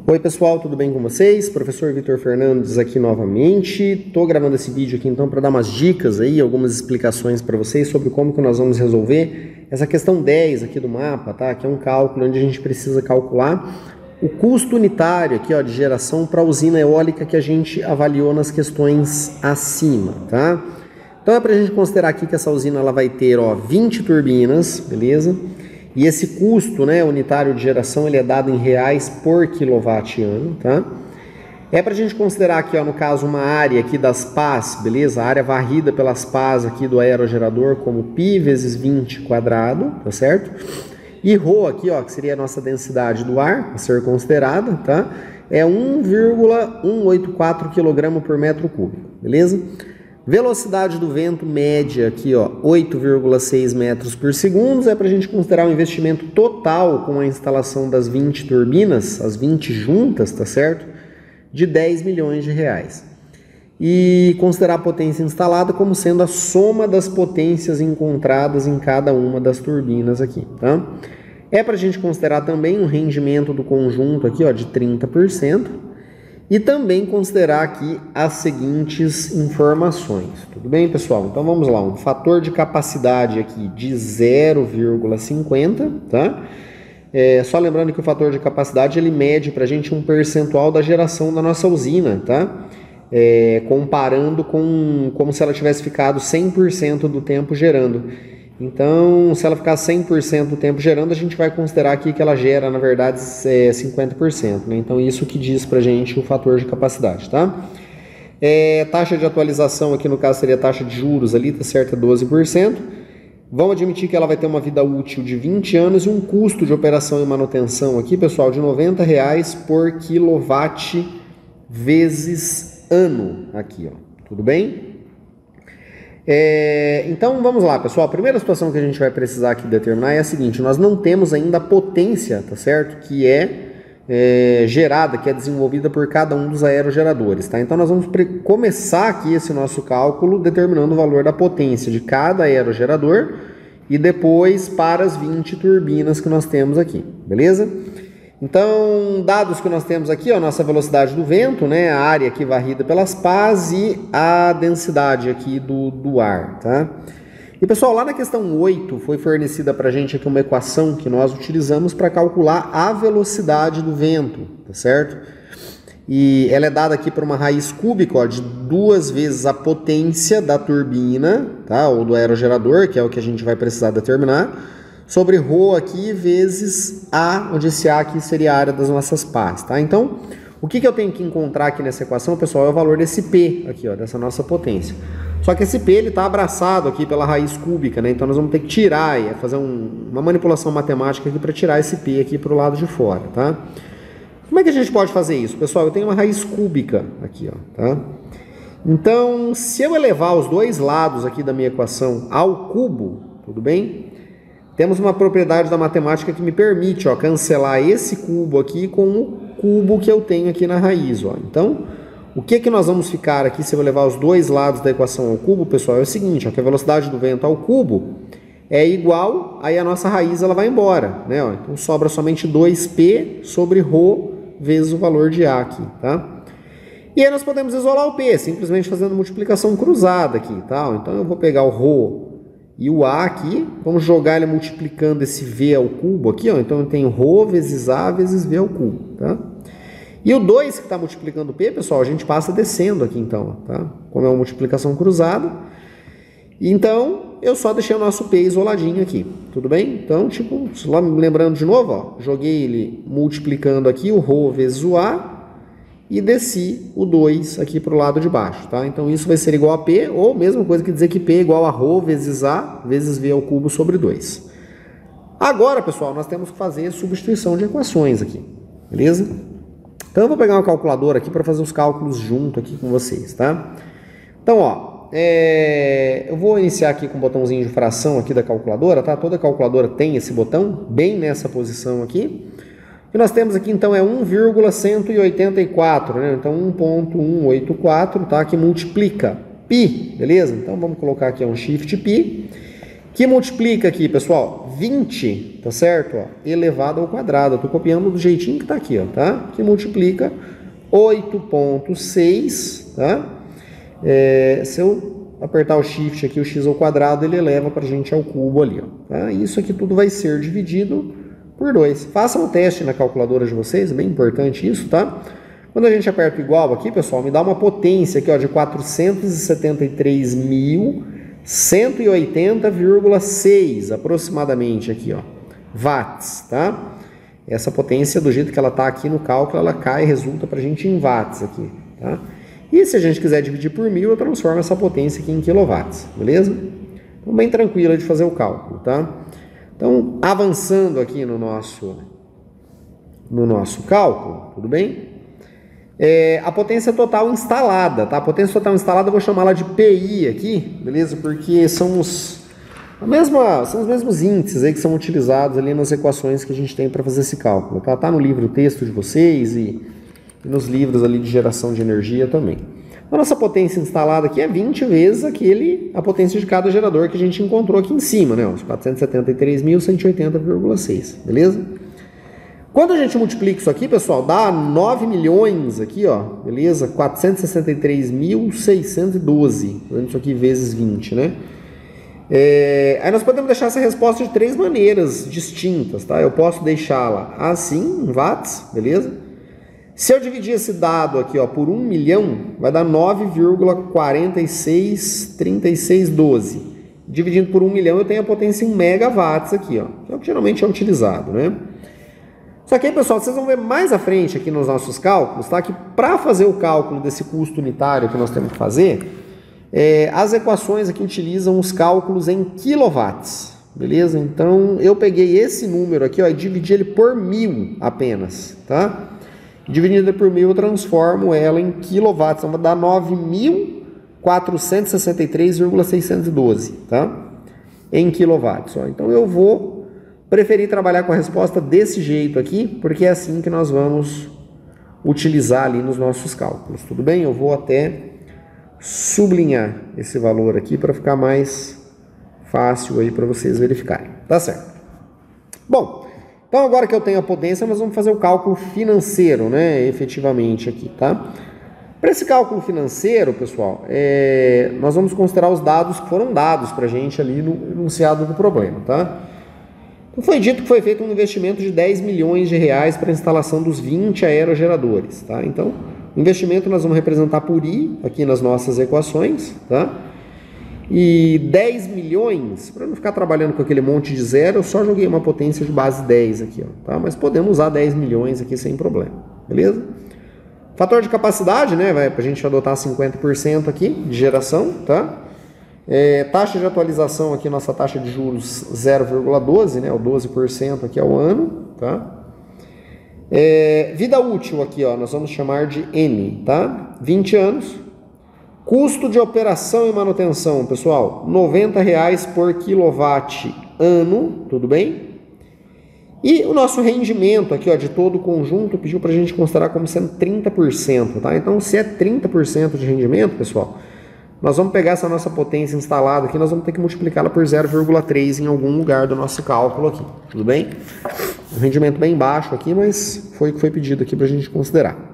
Oi pessoal, tudo bem com vocês? Professor Vitor Fernandes aqui novamente. Estou gravando esse vídeo aqui então para dar umas dicas aí, algumas explicações para vocês sobre como que nós vamos resolver essa questão 10 aqui do mapa, tá? Que é um cálculo onde a gente precisa calcular o custo unitário aqui, ó, de geração para a usina eólica que a gente avaliou nas questões acima, tá? Então é para a gente considerar aqui que essa usina ela vai ter, ó, 20 turbinas, beleza? E esse custo, né, unitário de geração, ele é dado em reais por quilowatt-ano, tá? É para a gente considerar aqui, ó, no caso, uma área aqui das pás, beleza? A área varrida pelas pás aqui do aerogerador como π vezes 20 quadrado, tá certo? E ρ aqui, ó, que seria a nossa densidade do ar, a ser considerada, tá? É 1,184 kg por metro cúbico, beleza? Velocidade do vento média aqui, ó, 8,6 metros por segundo. É para a gente considerar o investimento total com a instalação das 20 turbinas, as 20 juntas, tá certo? De 10 milhões de reais. E considerar a potência instalada como sendo a soma das potências encontradas em cada uma das turbinas aqui, tá? É para a gente considerar também um rendimento do conjunto aqui, ó, de 30%. E também considerar aqui as seguintes informações. Tudo bem, pessoal? Então vamos lá, um fator de capacidade aqui de 0,50, tá? Só lembrando que o fator de capacidade ele mede para a gente um percentual da geração da nossa usina, tá? Comparando com como se ela tivesse ficado 100% do tempo gerando. Então, se ela ficar 100% do tempo gerando, a gente vai considerar aqui que ela gera, na verdade, 50%. Né? Então, isso que diz pra gente o fator de capacidade, tá? Taxa de atualização aqui, no caso, seria a taxa de juros ali, tá certo? 12%. Vamos admitir que ela vai ter uma vida útil de 20 anos e um custo de operação e manutenção aqui, pessoal, de R$90 por quilowatt vezes ano aqui, ó. Tudo bem? Então vamos lá, pessoal. A primeira situação que a gente vai precisar aqui determinar é a seguinte: nós não temos ainda a potência, tá certo? Que é gerada, que é desenvolvida por cada um dos aerogeradores, tá? Então nós vamos começar aqui esse nosso cálculo determinando o valor da potência de cada aerogerador e depois para as 20 turbinas que nós temos aqui, beleza? Então, dados que nós temos aqui, ó, a nossa velocidade do vento, né, a área aqui varrida pelas pás e a densidade aqui do ar, tá? E pessoal, lá na questão 8 foi fornecida para a gente aqui uma equação que nós utilizamos para calcular a velocidade do vento, tá certo? E ela é dada aqui por uma raiz cúbica, ó, de 2 vezes a potência da turbina, tá? Ou do aerogerador, que é o que a gente vai precisar determinar, sobre ρ aqui vezes A, onde esse A aqui seria a área das nossas pás, tá? Então, o que eu tenho que encontrar aqui nessa equação, pessoal, é o valor desse P aqui, ó, dessa nossa potência. Só que esse P, ele está abraçado aqui pela raiz cúbica, né? Então, nós vamos ter que tirar, fazer uma manipulação matemática aqui para tirar esse P aqui para o lado de fora, tá? Como é que a gente pode fazer isso? Pessoal, eu tenho uma raiz cúbica aqui, ó, tá? Então, se eu elevar os dois lados aqui da minha equação ao cubo, tudo bem? Temos uma propriedade da matemática que me permite, ó, cancelar esse cubo aqui com o cubo que eu tenho aqui na raiz, ó. Então, o que nós vamos ficar aqui se eu levar os dois lados da equação ao cubo, pessoal, é o seguinte, ó, que a velocidade do vento ao cubo é igual, aí a nossa raiz ela vai embora, né? Ó. Então, sobra somente 2P sobre ρ vezes o valor de A aqui, tá? E aí nós podemos isolar o P, simplesmente fazendo multiplicação cruzada aqui, tá? Então, eu vou pegar o ρ e o A aqui, vamos jogar ele multiplicando esse V ao cubo aqui, ó. Então eu tenho ρ vezes A vezes V ao cubo, tá? E o 2 que está multiplicando o P, pessoal, a gente passa descendo aqui então, tá? Como é uma multiplicação cruzada. Então, eu só deixei o nosso P isoladinho aqui, tudo bem? Então, tipo, lá lembrando de novo, ó, joguei ele multiplicando aqui o ρ vezes o A e desci o 2 aqui para o lado de baixo, tá? Então, isso vai ser igual a P, ou mesma coisa que dizer que P é igual a ρ vezes A vezes V ao cubo sobre 2. Agora, pessoal, nós temos que fazer substituição de equações aqui, beleza? Então, eu vou pegar uma calculadora aqui para fazer os cálculos junto aqui com vocês, tá? Então, ó, eu vou iniciar aqui com o botãozinho de fração aqui da calculadora, tá? Toda calculadora tem esse botão, bem nessa posição aqui. O que nós temos aqui, então, é 1,184, né? Então, 1,184, tá? Que multiplica π, beleza? Então, vamos colocar aqui um shift π, que multiplica aqui, pessoal, 20, tá certo? Ó, elevado ao quadrado. Eu tô copiando do jeitinho que tá aqui, ó, tá? Que multiplica 8,6, tá? Se eu apertar o shift aqui, o x ao quadrado, ele eleva pra gente ao cubo ali, ó, tá? Isso aqui tudo vai ser dividido por 2. Façam o teste na calculadora de vocês, é bem importante isso, tá? Quando a gente aperta o igual aqui, pessoal, me dá uma potência aqui, ó, de 473.180,6 aproximadamente aqui, ó, watts, tá? Essa potência, do jeito que ela tá aqui no cálculo, ela cai e resulta pra gente em watts aqui, tá? E se a gente quiser dividir por 1000, eu transformo essa potência aqui em quilowatts, beleza? Então, bem tranquila de fazer o cálculo, tá? Então, avançando aqui no nosso cálculo, tudo bem? A potência total instalada, tá? A potência total instalada eu vou chamar ela de PI aqui, beleza? Porque são os mesmos índices aí que são utilizados ali nas equações que a gente tem para fazer esse cálculo, tá? Tá no livro texto de vocês e nos livros ali de geração de energia também. A nossa potência instalada aqui é 20 vezes a potência de cada gerador que a gente encontrou aqui em cima, né? Os 473.180,6, beleza? Quando a gente multiplica isso aqui, pessoal, dá 9 milhões aqui, ó, beleza? 463.612, isso aqui vezes 20, né? Aí nós podemos deixar essa resposta de 3 maneiras distintas, tá? Eu posso deixá-la assim, em watts, beleza? Se eu dividir esse dado aqui, ó, por 1 milhão, vai dar 9,463612. Dividindo por 1 milhão, eu tenho a potência em megawatts aqui, ó, que é o que geralmente é utilizado, né? Só que aí, pessoal, vocês vão ver mais à frente aqui nos nossos cálculos, tá? Que para fazer o cálculo desse custo unitário que nós temos que fazer, as equações aqui utilizam os cálculos em quilowatts, beleza? Então, eu peguei esse número aqui, ó, e dividi ele por 1000 apenas, tá? Dividindo por 1000, eu transformo ela em quilowatts, então vai dar 9.463,612, tá? Em quilowatts, ó. Então, eu vou preferir trabalhar com a resposta desse jeito aqui, porque é assim que nós vamos utilizar ali nos nossos cálculos, tudo bem? Eu vou até sublinhar esse valor aqui para ficar mais fácil aí para vocês verificarem, tá certo? Bom, então agora que eu tenho a potência, nós vamos fazer o cálculo financeiro, né, efetivamente aqui, tá? Para esse cálculo financeiro, pessoal, nós vamos considerar os dados que foram dados para a gente ali no enunciado do problema, tá? Então foi dito que foi feito um investimento de 10 milhões de reais para a instalação dos 20 aerogeradores, tá? Então, o investimento nós vamos representar por I aqui nas nossas equações, tá? E 10 milhões, para não ficar trabalhando com aquele monte de zero, eu só joguei uma potência de base 10 aqui, ó, tá? Mas podemos usar 10 milhões aqui sem problema, beleza? Fator de capacidade, né? Vai para a gente adotar 50% aqui de geração, tá? Taxa de atualização aqui, nossa taxa de juros 0,12, né? O 12% aqui ao ano, tá? Vida útil aqui, ó, nós vamos chamar de N, tá? 20 anos. Custo de operação e manutenção, pessoal, R$90 por quilowatt ano, tudo bem? E o nosso rendimento aqui, ó, de todo o conjunto, pediu para a gente considerar como sendo 30%, tá? Então, se é 30% de rendimento, pessoal, nós vamos pegar essa nossa potência instalada aqui, nós vamos ter que multiplicá-la por 0,3 em algum lugar do nosso cálculo aqui, tudo bem? Um rendimento bem baixo aqui, mas foi o que foi pedido aqui para a gente considerar.